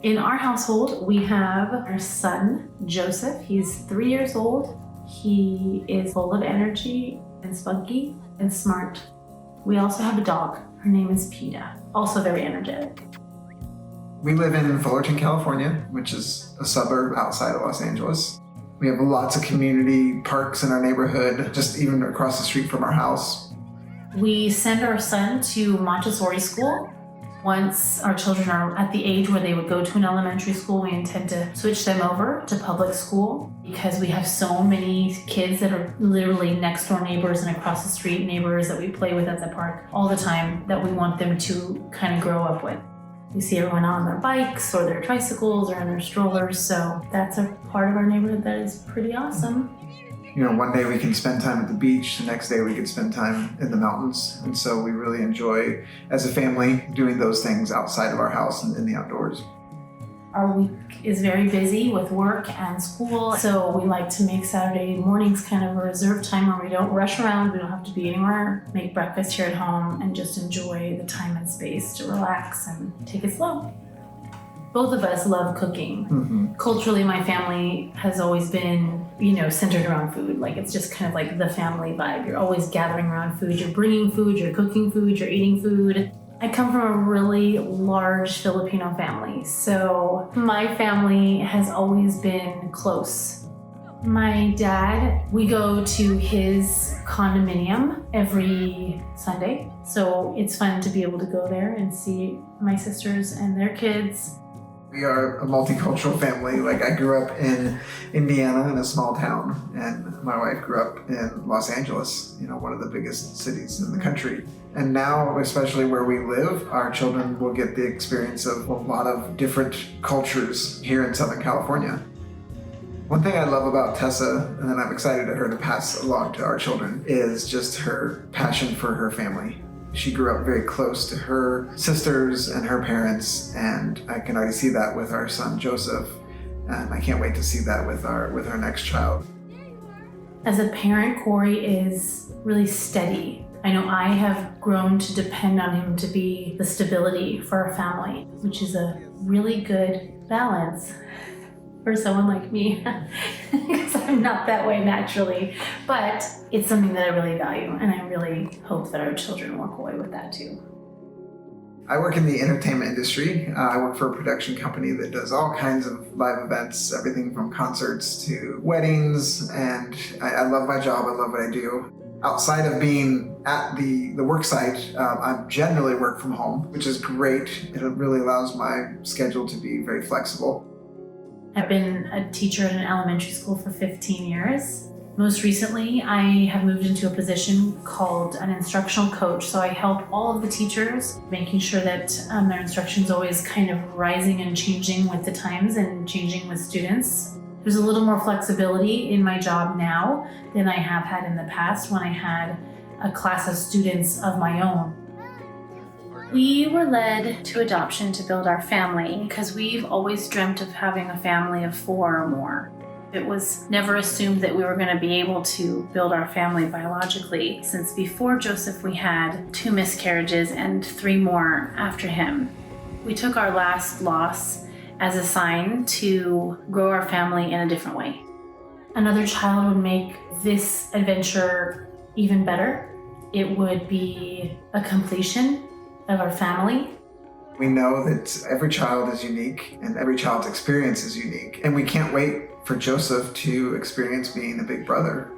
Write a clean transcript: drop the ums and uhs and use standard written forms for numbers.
In our household, we have our son, Joseph. He's 3 years old. He is full of energy and spunky and smart. We also have a dog. Her name is Peta, also very energetic. We live in Fullerton, California, which is a suburb outside of Los Angeles. We have lots of community parks in our neighborhood, just even across the street from our house. We send our son to Montessori school. Once our children are at the age where they would go to an elementary school, we intend to switch them over to public school because we have so many kids that are literally next door neighbors and across the street neighbors that we play with at the park all the time that we want them to kind of grow up with. We see everyone on their bikes or their tricycles or in their strollers, so that's a part of our neighborhood that is pretty awesome. You know, one day we can spend time at the beach, the next day we can spend time in the mountains. And so we really enjoy, as a family, doing those things outside of our house and in the outdoors. Our week is very busy with work and school, so we like to make Saturday mornings kind of a reserved time where we don't rush around, we don't have to be anywhere, make breakfast here at home, and just enjoy the time and space to relax and take it slow. Both of us love cooking. Mm-hmm. Culturally, my family has always been, centered around food. Like, it's just kind of like the family vibe. You're always gathering around food. You're bringing food, you're cooking food, you're eating food. I come from a really large Filipino family, so my family has always been close. My dad, we go to his condominium every Sunday, so it's fun to be able to go there and see my sisters and their kids. We are a multicultural family. Like, I grew up in Indiana in a small town, and my wife grew up in Los Angeles, one of the biggest cities in the country. And now, especially where we live, our children will get the experience of a lot of different cultures here in Southern California. One thing I love about Tessa, and I'm excited to her to pass along to our children, is just her passion for her family. She grew up very close to her sisters and her parents, and I can already see that with our son Joseph, and I can't wait to see that with our next child. As a parent, Korry is really steady. I know I have grown to depend on him to be the stability for our family, which is a really good balance for someone like me, because I'm not that way naturally, but it's something that I really value, and I really hope that our children walk away with that too. I work in the entertainment industry. I work for a production company that does all kinds of live events, everything from concerts to weddings, and I love my job, I love what I do. Outside of being at the work site, I generally work from home, which is great. It really allows my schedule to be very flexible. I've been a teacher in an elementary school for 15 years. Most recently, I have moved into a position called an instructional coach. So I help all of the teachers, making sure that their instruction is always kind of rising and changing with the times and changing with students. There's a little more flexibility in my job now than I have had in the past when I had a class of students of my own. We were led to adoption to build our family because we've always dreamt of having a family of 4 or more. It was never assumed that we were going to be able to build our family biologically, since before Joseph we had 2 miscarriages and 3 more after him. We took our last loss as a sign to grow our family in a different way. Another child would make this adventure even better. It would be a completion of our family. We know that every child is unique and every child's experience is unique, and we can't wait for Joseph to experience being a big brother.